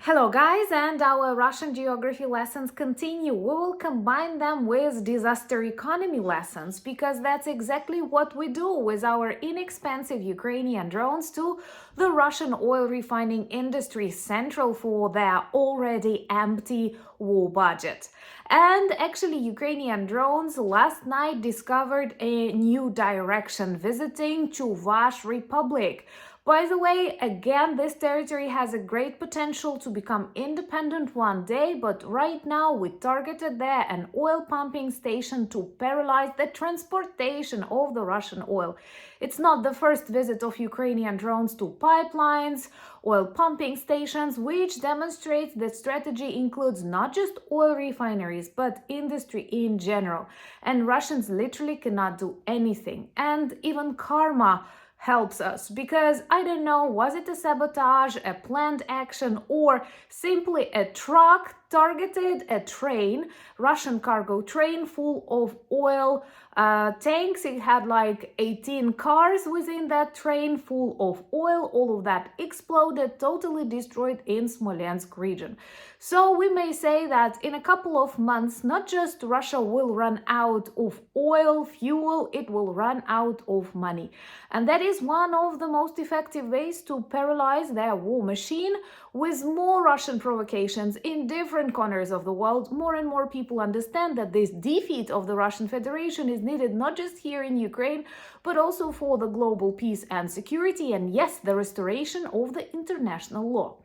Hello guys, and our Russian geography lessons continue. We will combine them with disaster economy lessons because that's exactly what we do with our inexpensive Ukrainian drones to the Russian oil refining industry, central for their already empty war budget. And actually, Ukrainian drones last night discovered a new direction, visiting Chuvash Republic. By the way, again, this territory has a great potential to become independent one day, but right now we targeted there an oil pumping station to paralyze the transportation of the Russian oil. It's not the first visit of Ukrainian drones to pipelines, oil pumping stations, which demonstrates that strategy includes not just oil refineries, but industry in general. And Russians literally cannot do anything. And even karma helps us because I don't know, was it a sabotage, a planned action, or simply a truck targeted a train, Russian cargo train full of oil tanks. It had like 18 cars within that train full of oil. All of that exploded, totally destroyed in Smolensk region. So we may say that in a couple of months, not just Russia will run out of oil, fuel, it will run out of money. And that is one of the most effective ways to paralyze their war machine. With more Russian provocations in different corners of the world, more and more people understand that this defeat of the Russian Federation is needed not just here in Ukraine, but also for the global peace and security, and yes, the restoration of the international law.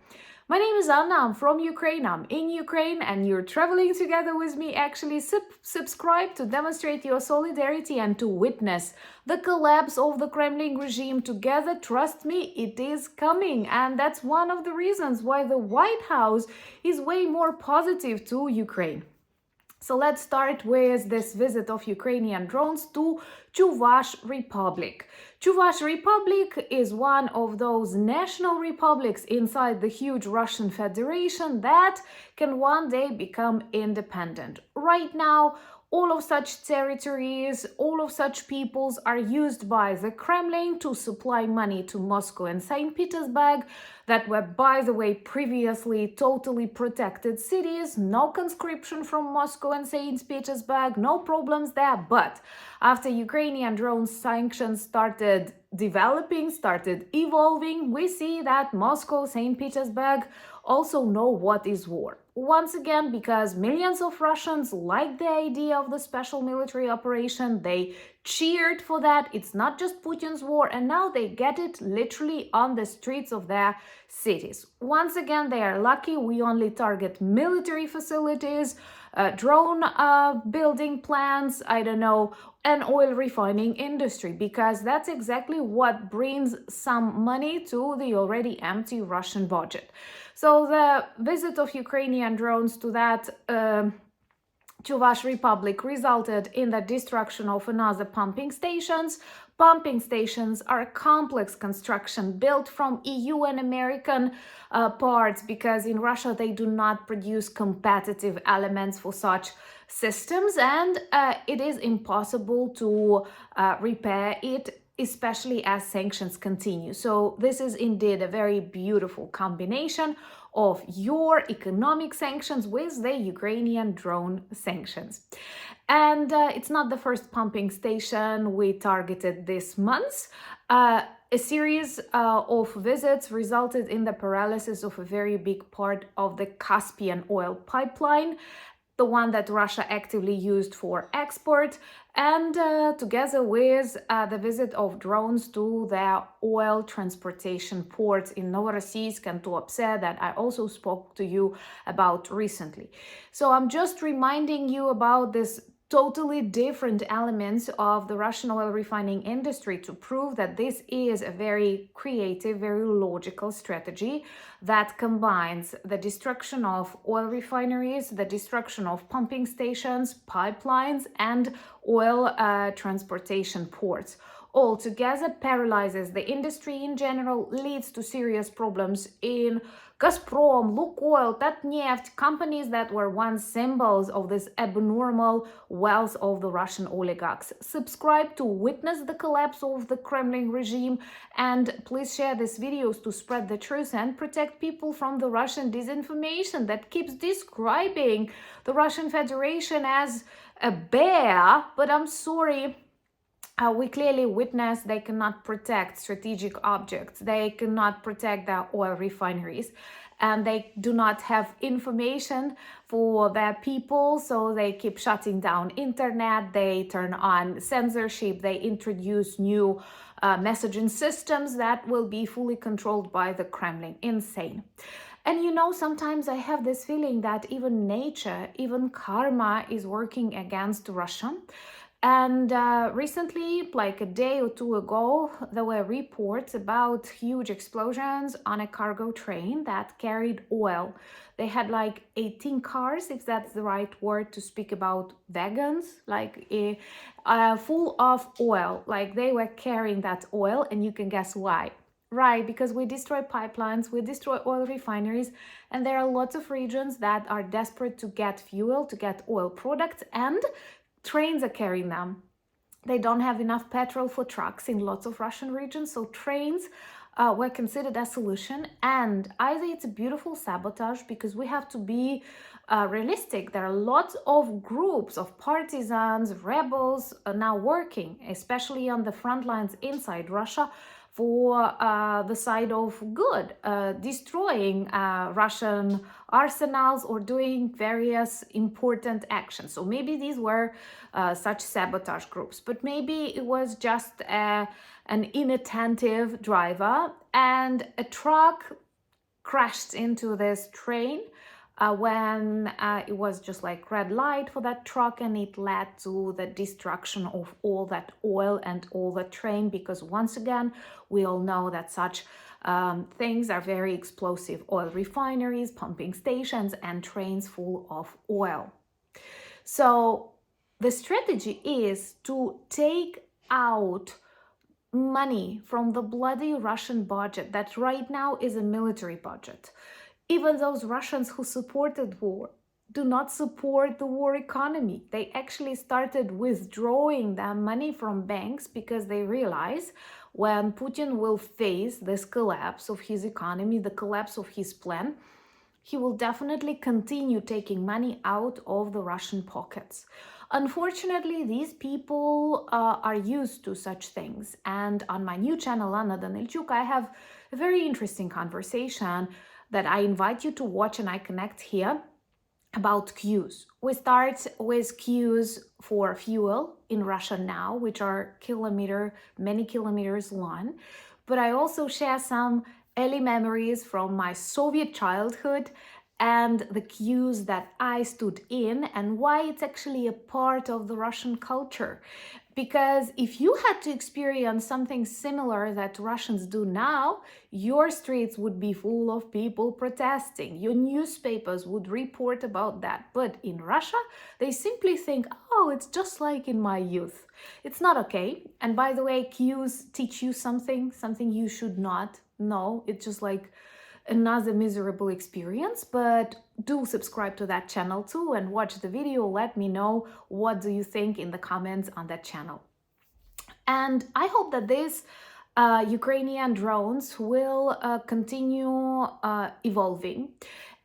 My name is Anna, I'm from Ukraine, I'm in Ukraine, and you're traveling together with me. Actually, subscribe to demonstrate your solidarity and to witness the collapse of the Kremlin regime together. Trust me, it is coming, and that's one of the reasons why the White House is way more positive to Ukraine. So let's start with this visit of Ukrainian drones to Chuvash Republic. Chuvash Republic is one of those national republics inside the huge Russian Federation that can one day become independent. Right now, all of such territories, all of such peoples are used by the Kremlin to supply money to Moscow and St. Petersburg, that were, by the way, previously totally protected cities. No conscription from Moscow and St. Petersburg, no problems there. But after Ukrainian drone sanctions started developing, started evolving, we see that Moscow, St. Petersburg also know what is war. Once again, because millions of Russians like the idea of the special military operation, they cheered for that. It's not just Putin's war, and now they get it literally on the streets of their cities. Once again, they are lucky. We only target military facilities, drone building plants, I don't know, and oil refining industry, because that's exactly what brings some money to the already empty Russian budget. So the visit of Ukrainian drones to that Chuvash Republic resulted in the destruction of another pumping stations. Pumping stations are complex construction built from EU and American parts, because in Russia they do not produce competitive elements for such systems, and it is impossible to repair it, especially as sanctions continue. So this is indeed a very beautiful combination of your economic sanctions with the Ukrainian drone sanctions. And it's not the first pumping station we targeted this month. A series of visits resulted in the paralysis of a very big part of the Caspian oil pipeline, the one that Russia actively used for export, and together with the visit of drones to their oil transportation ports in Novorossiysk and Tuapse that I also spoke to you about recently. So I'm just reminding you about this totally different elements of the Russian oil refining industry to prove that this is a very creative, very logical strategy that combines the destruction of oil refineries, the destruction of pumping stations, pipelines, and oil transportation ports. Altogether paralyzes the industry in general, leads to serious problems in Gazprom, Lukoil, Tatneft, companies that were once symbols of this abnormal wealth of the Russian oligarchs. Subscribe to witness the collapse of the Kremlin regime, and please share these videos to spread the truth and protect people from the Russian disinformation that keeps describing the Russian Federation as a bear. But I'm sorry, we clearly witness they cannot protect strategic objects, they cannot protect their oil refineries, and they do not have information for their people, so they keep shutting down internet, they turn on censorship, they introduce new messaging systems that will be fully controlled by the Kremlin. Insane. And sometimes I have this feeling that even nature, even karma is working against Russia. And recently, like a day or two ago, there were reports about huge explosions on a cargo train that carried oil. They had like 18 cars, if that's the right word to speak about wagons, like full of oil. Like they were carrying that oil, and you can guess why. Right, because we destroy pipelines, we destroy oil refineries, and there are lots of regions that are desperate to get fuel, to get oil products, and trains are carrying them. They don't have enough petrol for trucks in lots of Russian regions, so trains were considered a solution. And I think it's a beautiful sabotage, because we have to be realistic. There are lots of groups of partisans, rebels now working, especially on the front lines inside Russia, for the side of good, destroying Russian arsenals or doing various important actions. So maybe these were such sabotage groups, but maybe it was just an inattentive driver, and a truck crashed into this train when it was just like red light for that truck, and it led to the destruction of all that oil and all the train, because once again we all know that such things are very explosive. Oil refineries, pumping stations, and trains full of oil. So the strategy is to take out money from the bloody Russian budget that right now is a military budget. Even those Russians who supported war do not support the war economy. They actually started withdrawing their money from banks, because they realize when Putin will face this collapse of his economy, the collapse of his plan, he will definitely continue taking money out of the Russian pockets. Unfortunately, these people are used to such things. And on my new channel, Anna Danilchuk, I have a very interesting conversation that I invite you to watch, and I connect here, about queues. We start with queues for fuel in Russia now, which are many kilometers long. But I also share some early memories from my Soviet childhood and the queues that I stood in, and why it's actually a part of the Russian culture. Because if you had to experience something similar that Russians do now, your streets would be full of people protesting. Your newspapers would report about that. But in Russia, they simply think, oh, it's just like in my youth. It's not okay. And by the way, queues teach you something you should not know. It's just like another miserable experience. But do subscribe to that channel too and watch the video. Let me know what do you think in the comments on that channel. And I hope that these Ukrainian drones will continue evolving.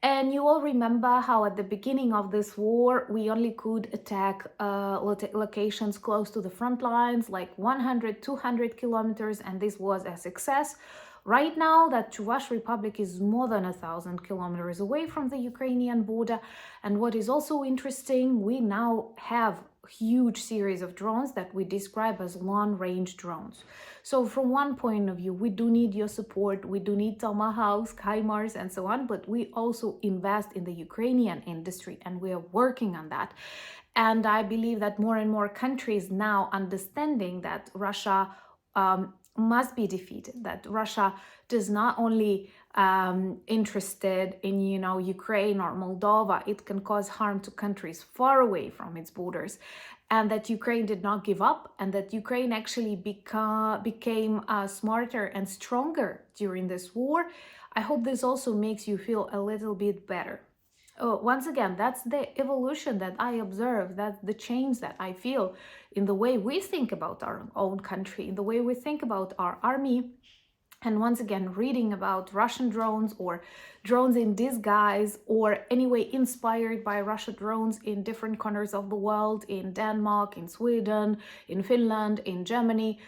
And you all remember how at the beginning of this war, we only could attack locations close to the front lines, like 100, 200 kilometers, and this was a success. Right now, that Chuvashia Republic is more than 1,000 kilometers away from the Ukrainian border. And what is also interesting, we now have a huge series of drones that we describe as long-range drones. So from one point of view, we do need your support. We do need Tomahawks, HIMARS, and so on. But we also invest in the Ukrainian industry, and we are working on that. And I believe that more and more countries now understanding that Russia must be defeated, that Russia does not only interested in, Ukraine or Moldova, it can cause harm to countries far away from its borders, and that Ukraine did not give up, and that Ukraine actually became smarter and stronger during this war. I hope this also makes you feel a little bit better. Once again, that's the evolution that I observe, that's the change that I feel in the way we think about our own country, in the way we think about our army. And once again, reading about Russian drones or drones in disguise, or anyway inspired by Russian drones in different corners of the world, in Denmark, in Sweden, in Finland, in Germany.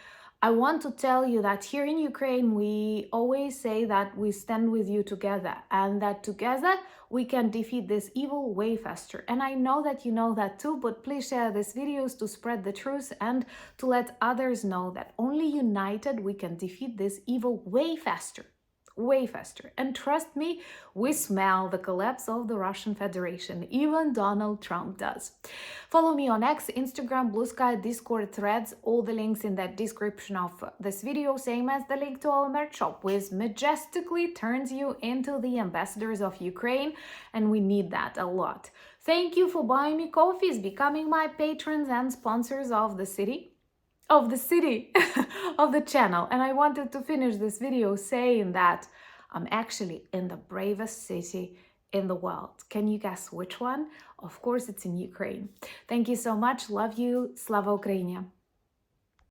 I want to tell you that here in Ukraine, we always say that we stand with you together, and that together we can defeat this evil way faster. And I know that you know that too, but please share these videos to spread the truth and to let others know that only united we can defeat this evil way faster. Way faster. And trust me, we smell the collapse of the Russian Federation. Even Donald Trump does. Follow me on X, Instagram, Blue Sky, Discord, Threads, all the links in the description of this video, same as the link to our merch shop, which majestically turns you into the ambassadors of Ukraine, and we need that a lot. Thank you for buying me coffees, becoming my patrons and sponsors of the city. Of the channel. And I wanted to finish this video saying that I'm actually in the bravest city in the world. Can you guess which one? Of course, it's in Ukraine. Thank you so much. Love you. Slava Ukraini.